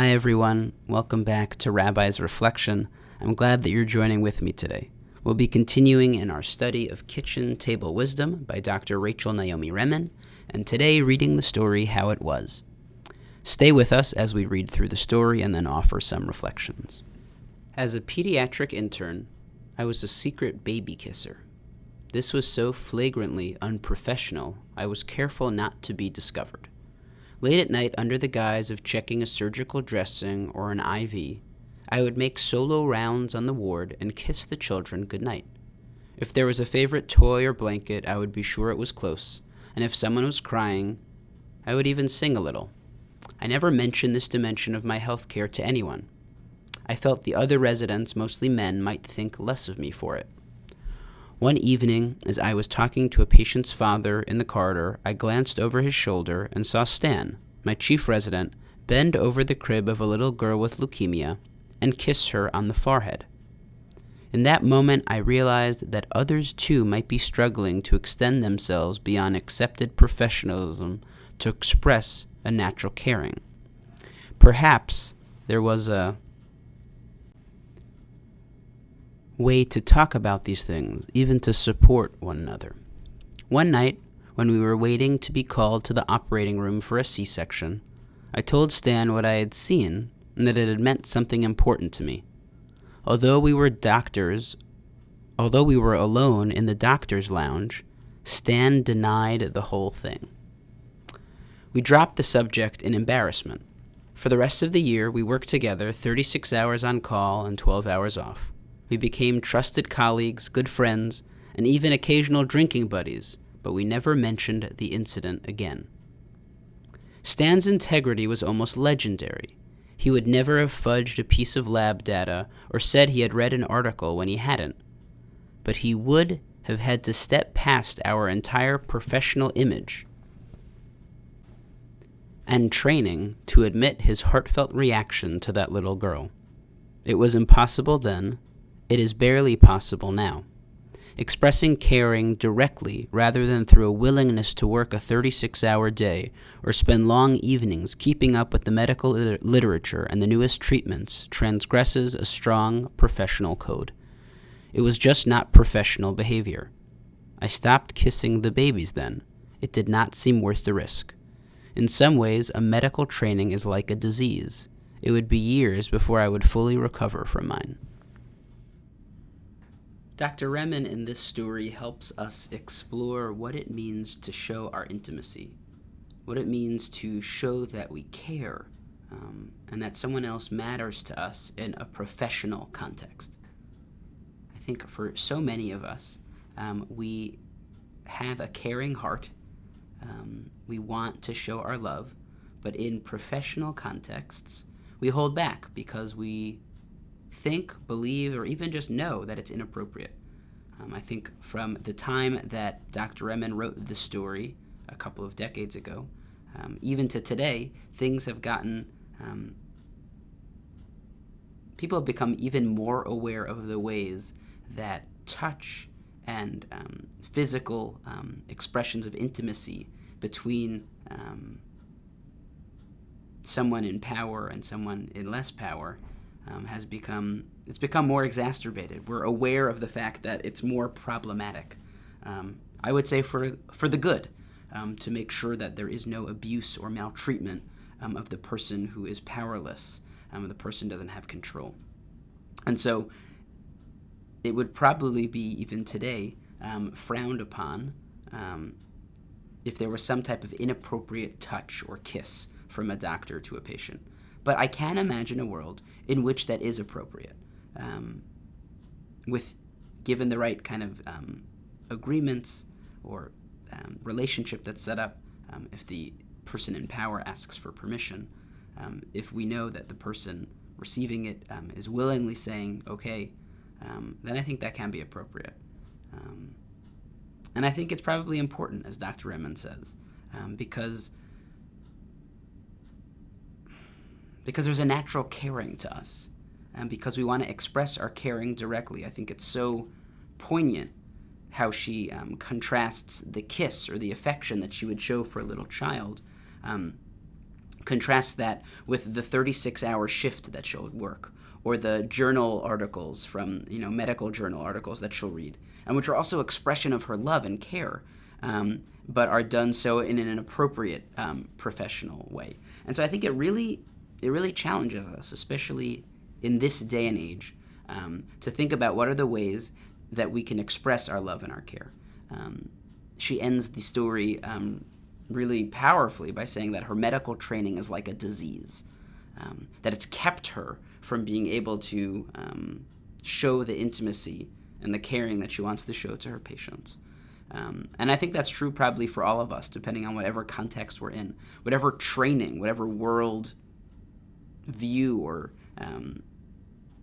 Hi everyone, welcome back to Rabbi's Reflection. I'm glad that you're joining with me today. We'll be continuing in our study of Kitchen Table Wisdom by Dr. Rachel Naomi Remen, and today reading the story How It Was. Stay with us as we read through the story and then offer some reflections. As a pediatric intern, I was a secret baby kisser. This was so flagrantly unprofessional, I was careful not to be discovered. Late at night, under the guise of checking a surgical dressing or an IV, I would make solo rounds on the ward and kiss the children goodnight. If there was a favorite toy or blanket, I would be sure it was close, and if someone was crying, I would even sing a little. I never mentioned this dimension of my health care to anyone. I felt the other residents, mostly men, might think less of me for it. One evening, as I was talking to a patient's father in the corridor, I glanced over his shoulder and saw Stan, my chief resident, bend over the crib of a little girl with leukemia and kiss her on the forehead. In that moment, I realized that others too might be struggling to extend themselves beyond accepted professionalism to express a natural caring. Perhaps there was a way to talk about these things, even to support one another. One night, when we were waiting to be called to the operating room for a C-section, I told Stan what I had seen and that it had meant something important to me. Although we were alone in the doctor's lounge, Stan denied the whole thing. We dropped the subject in embarrassment. For the rest of the year, we worked together 36 hours on call and 12 hours off. We became trusted colleagues, good friends, and even occasional drinking buddies, but we never mentioned the incident again. Stan's integrity was almost legendary. He would never have fudged a piece of lab data or said he had read an article when he hadn't. But he would have had to step past our entire professional image and training to admit his heartfelt reaction to that little girl. It was impossible then. It is barely possible now. Expressing caring directly rather than through a willingness to work a 36-hour day or spend long evenings keeping up with the medical literature and the newest treatments transgresses a strong professional code. It was just not professional behavior. I stopped kissing the babies then. It did not seem worth the risk. In some ways, a medical training is like a disease. It would be years before I would fully recover from mine. Dr. Remen in this story helps us explore what it means to show our intimacy, what it means to show that we care, and that someone else matters to us in a professional context. I think for so many of us, we have a caring heart. We want to show our love, but in professional contexts, we hold back because we think, believe, or even just know that it's inappropriate. I think from the time that Dr. Remen wrote the story a couple of decades ago, even to today, things have gotten, people have become even more aware of the ways that touch and physical expressions of intimacy between someone in power and someone in less power it's become more exacerbated. We're aware of the fact that it's more problematic. I would say for the good, to make sure that there is no abuse or maltreatment of the person who is powerless, the person doesn't have control. And so it would probably be, even today, frowned upon if there was some type of inappropriate touch or kiss from a doctor to a patient. But I can imagine a world in which that is appropriate, with given the right kind of agreements or relationship that's set up. If the person in power asks for permission, if we know that the person receiving it is willingly saying okay, then I think that can be appropriate. And I think it's probably important, as Dr. Remen says, because there's a natural caring to us, and because we want to express our caring directly. I think it's so poignant how she contrasts the kiss or the affection that she would show for a little child Contrast that with the 36-hour shift that she'll work, or the journal articles from, medical journal articles that she'll read, and which are also expression of her love and care, but are done so in an appropriate professional way. And so I think it really challenges us, especially in this day and age, to think about what are the ways that we can express our love and our care. She ends the story really powerfully by saying that her medical training is like a disease, that it's kept her from being able to show the intimacy and the caring that she wants to show to her patients. And I think that's true probably for all of us, depending on whatever context we're in, whatever training, whatever world view or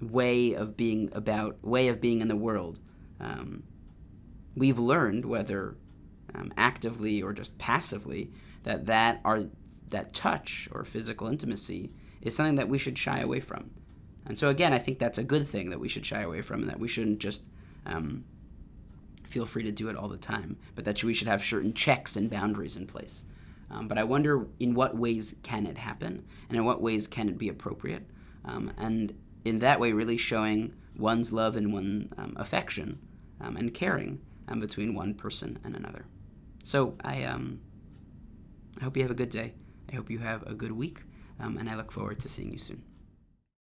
way of being in the world we've learned, whether actively or just passively, that touch or physical intimacy is something that we should shy away from. And so again, I think that's a good thing that we should shy away from, and that we shouldn't just feel free to do it all the time, but that we should have certain checks and boundaries in place. But I wonder in what ways can it happen, and in what ways can it be appropriate, and in that way really showing one's love and one affection and caring between one person and another. So I hope you have a good day. I hope you have a good week, and I look forward to seeing you soon.